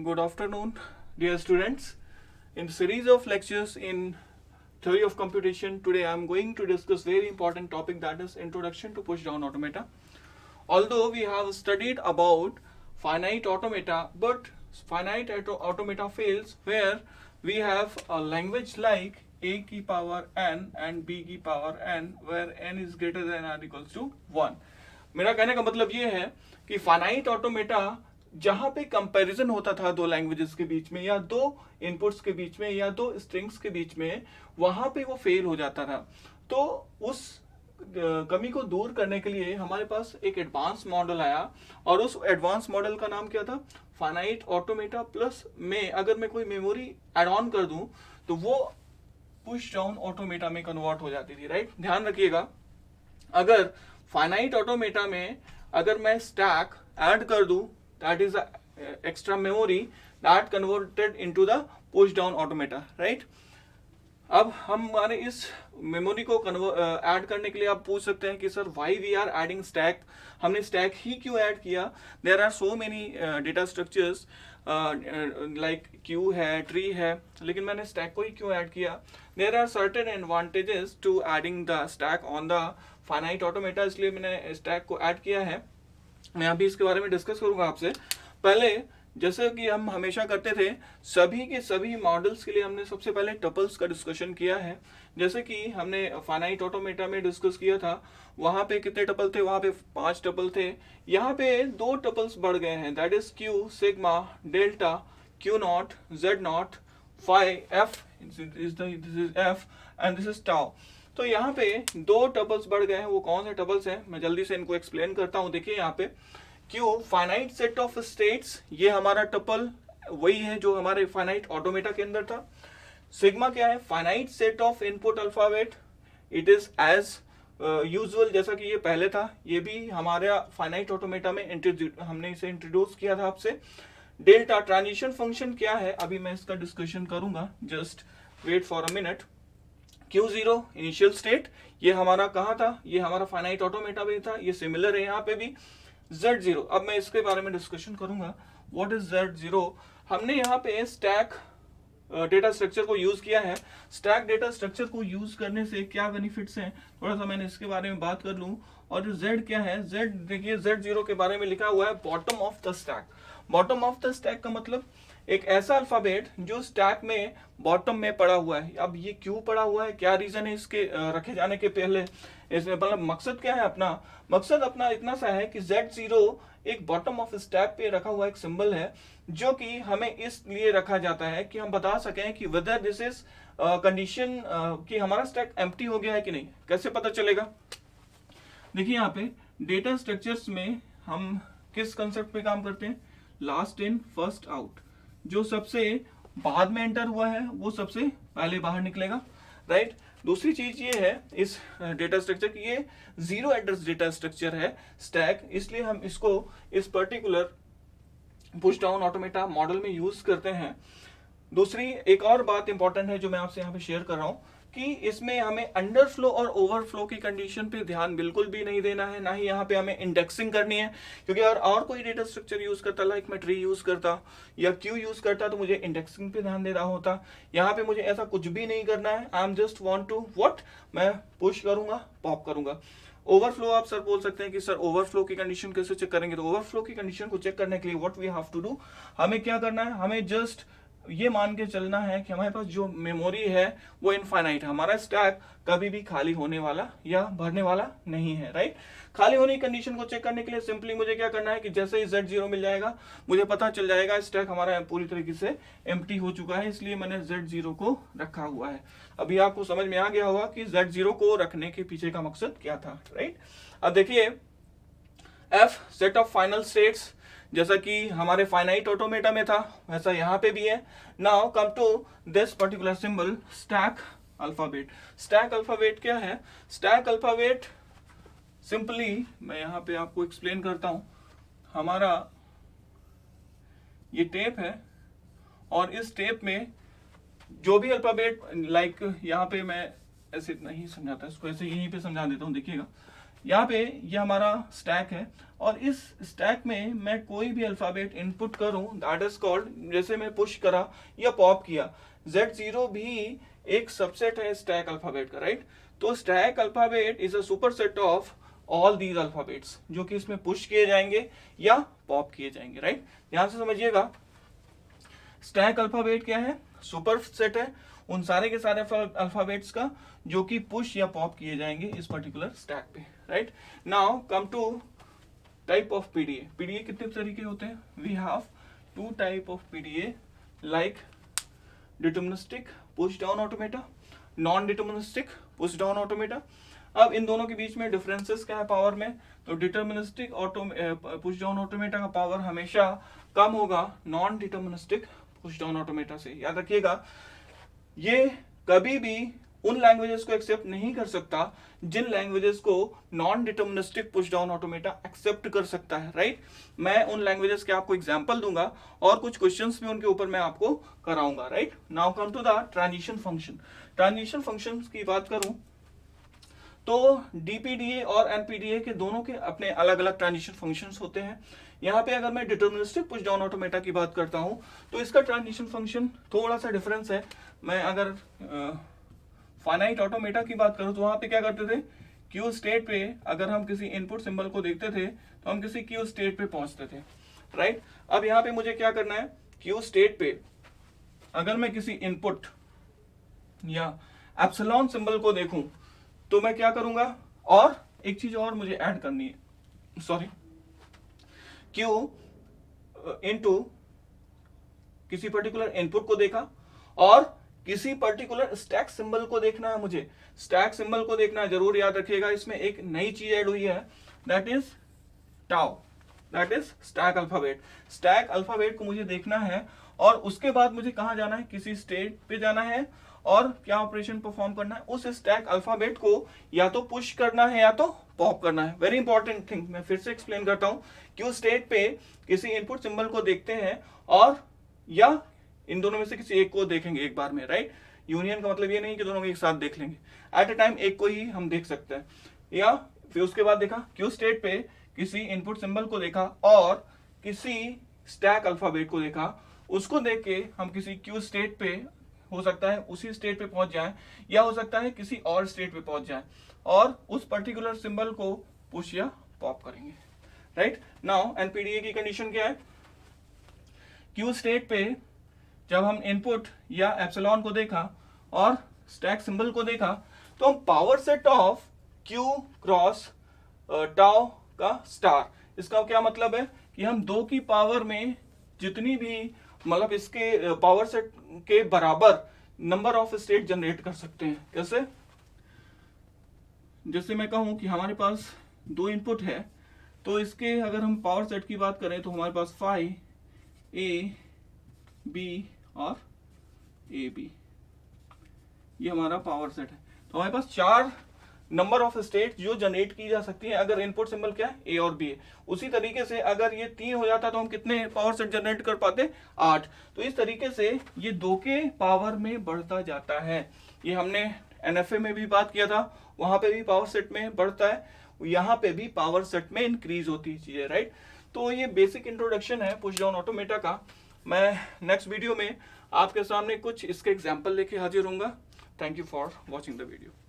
Good afternoon, dear students. In the series of lectures in theory of computation, today I am going to discuss very important topic, that is introduction to push-down automata. Although we have studied about finite automata, but finite automata fails where we have a language like a की power n and b की power n, where n is greater than or equals to 1. मेरा कहने का मतलब ये है कि finite automata जहां पे कंपैरिजन होता था दो लैंग्वेजेस के बीच में या दो इनपुट्स के बीच में या दो स्ट्रिंग्स के बीच में, वहां पे वो फेल हो जाता था. तो उस कमी को दूर करने के लिए हमारे पास एक एडवांस मॉडल आया, और उस एडवांस मॉडल का नाम क्या था? फाइनाइट ऑटोमेटा प्लस में अगर मैं कोई मेमोरी एड ऑन कर दूं तो वो पुश डाउन ऑटोमेटा में कन्वर्ट हो जाती थी. राइट, ध्यान रखिएगा, अगर फाइनाइट ऑटोमेटा में अगर मैं स्टैक ऐड कर दूं, that is extra memory that converted into the push down automata. Right, अब हमारे इस मेमोरी को ऐड करने के लिए आप पूछ सकते हैं कि sir why we are adding stack, हमने स्टैक ही क्यों ऐड किया? There are so many data structures like queue है, ट्री है, लेकिन मैंने स्टैक को ही क्यों ऐड किया? There are certain advantages to adding the stack on the finite automata, इसलिए मैंने स्टैक को ऐड किया है. मैं अभी इसके बारे में डिस्कस करूंगा आपसे. पहले जैसे कि हम हमेशा करते थे, सभी के सभी मॉडल्स के लिए हमने सबसे पहले टपल्स का डिस्कशन किया है. जैसे कि हमने फाइनाइट ऑटोमेटा में डिस्कस किया था, वहां पे कितने टपल थे? वहां पे 5 टपल थे. यहाँ पे 2 टपल्स बढ़ गए हैं, that is Q, sigma, delta, Q naught, Z naught, phi, F, this is F and this is tau. तो यहाँ पे 2 टपल्स बढ़ गए हैं. वो कौन से टपल्स हैं? मैं जल्दी से इनको एक्सप्लेन करता हूँ. देखिए यहाँ पे Q finite set of states, ये हमारा टपल वही है जो हमारे फाइनाइट ऑटोमेटा के अंदर था. सिग्मा क्या है? Finite set of input alphabet, it is as usual, जैसा कि ये पहले था. ये भी हमारा फाइनाइट ऑटोमेटा में हमने इसे इंट्रोड्यूस किया था आपसे. डेल्टा ट्रांजिशन फंक्शन क्या है? अभी मैं इसका डिस्कशन करूंगा, just wait for a minute. Q0 initial state, ये हमारा कहाँ था? ये हमारा फाइनाइट ऑटोमेटा में था. ये सिमिलर है यहाँ पे भी. Z0, अब मैं इसके बारे में डिस्कशन करूंगा. What is Z0? हमने यहाँ पे स्टैक डेटा स्ट्रक्चर को यूज किया है. स्टैक डेटा स्ट्रक्चर को यूज करने से क्या बेनिफिट्स हैं, थोड़ा सा मैंने इसके बारे में बात कर लूं. और जो Z क्या है? Z देखिए, Z0 के बारे में लिखा हुआ है bottom of the stack. Bottom of the stack का मतलब एक ऐसा अल्फाबेट जो स्टैक में बॉटम में पड़ा हुआ है. अब ये क्यों पड़ा हुआ है, क्या रीजन है इसके रखे जाने के पहले? इसमें मतलब मकसद क्या है अपना? मकसद अपना इतना सा है कि Z0 एक बॉटम ऑफ स्टैक पे रखा हुआ एक सिंबल है, जो कि हमें इसलिए रखा जाता है कि हम बता सकें कि वेदर दिस इज कंडीशन कि हमारा स्टैक एम्प्टी हो गया है कि नहीं. कैसे पता चलेगा? देखिए यहाँ पे डेटा स्ट्रक्चर्स में हम किस कंसेप्ट पे काम करते हैं? Last in first out. जो सबसे बाद में एंटर हुआ है वो सबसे पहले बाहर निकलेगा. राइट, दूसरी चीज ये है इस डेटा स्ट्रक्चर की, ये जीरो एड्रेस डेटा स्ट्रक्चर है स्टैक, इसलिए हम इसको इस particular push down automata model में यूज करते हैं. दूसरी एक और बात इंपॉर्टेंट है जो मैं आपसे यहाँ पे शेयर कर रहा हूँ कि इसमें हमें अंडरफ्लो और ओवरफ्लो की कंडीशन पे ध्यान बिल्कुल भी नहीं देना है, ना ही यहाँ पे हमें इंडेक्सिंग करनी है. क्योंकि अगर और कोई डेटा स्ट्रक्चर यूज करता, लाइक मैं ट्री यूज करता या क्यू यूज करता, तो मुझे इंडेक्सिंग पे ध्यान दे रहा होता. यहाँ पे मुझे ऐसा कुछ भी नहीं करना है. I am just want to what, मैं पुश करूंगा, पॉप करूंगा. ओवरफ्लो, आप सर बोल सकते हैं कि सर ओवरफ्लो की कंडीशन कैसे चेक करेंगे? तो ओवरफ्लो की कंडीशन को चेक करने के लिए what we have to do, हमें क्या करना है? हमें जस्ट ये मान के चलना है कि हमारे पास जो मेमोरी है वो इनफाइनाइट है. हमारा स्टैक कभी भी खाली होने वाला या भरने वाला नहीं है. राइट, खाली होने की कंडीशन को चेक करने के लिए सिंपली मुझे क्या करना है कि जैसे ही Z0 मिल जाएगा, मुझे पता चल जाएगा स्टैक हमारा पूरी तरीके से एम्प्टी हो चुका है, इसलिए मैंने Z0 को रखा हुआ है. अभी आपको समझ में आ गया होगा कि Z0 को रखने के पीछे का मकसद क्या था. राइट, अब देखिए F set of final states, जैसा कि हमारे फाइनाइट ऑटोमेटा में था वैसा यहाँ पे भी है. Now come to this particular symbol stack alphabet. Stack alphabet क्या है? स्टैक अल्फाबेट सिंपली मैं यहाँ पे आपको एक्सप्लेन करता हूँ. हमारा ये टेप है और इस टेप में जो भी अल्फाबेट, लाइक यहाँ पे मैं ऐसे नहीं समझाता, इसको ऐसे यहीं पे समझा देता हूँ. देखिएगा, यहाँ पे ये हमारा स्टैक है और इस स्टैक में मैं कोई भी अल्फाबेट इनपुट करूं दैट इज कॉल्ड, जैसे मैं पुश करा या पॉप किया, Z0 भी एक सबसेट है स्टैक अल्फाबेट का, राइट। तो stack alphabet is a superset of all these alphabets जो कि इसमें पुश किए जाएंगे या पॉप किए जाएंगे, राइट। ध्यान से समझिएगा, स्टैक अल्फाबेट क्या है, सुपर सेट है उन सारे के सारे अल्फाबेट्स का जो कि पुश या पॉप किए जाएंगे इस पर्टिकुलर स्टैक पे, right. Now come to type of PDA. PDA कितने तरीके होते हैं? We have two type of PDA, like deterministic push down automata, non deterministic push down automata. अब इन दोनों के बीच में डिफरेंसेस क्या है पावर में? तो डिटरमिनिस्टिक पुश डाउन ऑटोमेटा का पावर हमेशा कम होगा non deterministic push down automata से। याद रखिएगा, ये कभी भी उन लैंग्वेजेस को एक्सेप्ट नहीं कर सकता जिन लैंग्वेजेस को non deterministic push down automata accept कर सकता है, राइट। मैं उन लैंग्वेजेस के आपको एग्जांपल दूंगा और कुछ क्वेश्चंस भी उनके ऊपर मैं आपको कराऊंगा, right. Now come to the transition function. Transition functions की बात करूं तो डीपीडीए और एनपीडीए के दोनों के अपने अलग अलग ट्रांजिशन फंक्शंस होते हैं। यहाँ पे अगर मैं डिटरमिनिस्टिक पुश डाउन ऑटोमेटा की बात करता हूं तो इसका ट्रांजिशन फंक्शन थोड़ा सा डिफरेंस है। मैं अगर फाइनाइट ऑटोमेटा की बात करूं तो वहां पे क्या करते थे, क्यू स्टेट पे अगर हम किसी इनपुट सिंबल को देखते थे तो हम किसी क्यू स्टेट पे पहुंचते थे, राइट। अब यहाँ पे मुझे क्या करना है, क्यू स्टेट पे अगर मैं किसी इनपुट या एप्सिलॉन सिंबल को देखूं तो मैं क्या करूंगा, और एक चीज और मुझे ऐड करनी है, सॉरी, क्यू इनटू किसी पर्टिकुलर इनपुट को देखा और किसी पर्टिकुलर स्टैक सिंबल को देखना है मुझे। स्टैक सिंबल को देखना है, जरूर याद रखिएगा, इसमें एक नई चीज ऐड हुई है, that is tau, that is stack alphabet. Stack alphabet को मुझे देखना है और उसके बाद मुझे कहां जाना है, किसी स्टेट पे जाना है और क्या ऑपरेशन परफॉर्म करना है, उस स्टैक अल्फाबेट को या तो पुश करना है या तो पॉप करना है। वेरी इंपॉर्टेंट थिंग, मैं फिर से एक्सप्लेन करता हूं। क्यू स्टेट पे किसी इनपुट सिंबल को देखते हैं और या इन दोनों में से किसी एक को देखेंगे एक बार में, राइट। यूनियन का मतलब ये नहीं कि दोनों को एक साथ देख लेंगे, एट ए टाइम एक को ही हम देख सकते हैं। या फिर उसके बाद देखा, क्यू स्टेट पे किसी इनपुट सिंबल को देखा और किसी स्टैक अल्फाबेट को देखा, उसको देख के हम किसी क्यू स्टेट पे, हो सकता है उसी स्टेट पे पहुंच जाए या हो सकता है किसी और स्टेट पे पहुंच जाए और उस पर्टिकुलर सिंबल को पुश या पॉप करेंगे, राइट। नाउ एनपीडीए की कंडीशन क्या है, क्यू स्टेट पे जब हम इनपुट या एप्सिलॉन को देखा और स्टैक सिंबल को देखा तो हम power set of Q cross tau का स्टार, इसका क्या मतलब है कि हम 2 की पावर में जितनी भी, मतलब इसके पावर सेट के बराबर नंबर ऑफ स्टेट जनरेट कर सकते हैं। कैसे? जैसे मैं कहूं कि हमारे पास 2 इनपुट है तो इसके अगर हम पावर सेट की बात करें तो हमारे पास 5 A B और AB, ये हमारा पावर सेट है। तो हमारे पास 4 नंबर ऑफ स्टेट जो जनरेट की जा सकती है अगर इनपुट सिंबल क्या है, A और B है। उसी तरीके से अगर ये 3 हो जाता तो हम कितने पावर सेट जनरेट कर पाते, 8। तो इस तरीके से ये 2 के पावर में बढ़ता जाता है। ये हमने NFA में भी बात किया था, वहां पे भी पावर सेट में बढ़ता है, यहाँ पे भी पावर सेट में इंक्रीज होती है चीजें, राइट। तो ये बेसिक इंट्रोडक्शन है पुश डाउन ऑटोमेटा का। मैं नेक्स्ट वीडियो में आपके सामने कुछ इसके एग्जाम्पल लेके हाजिर होऊंगा। Thank you for watching the video.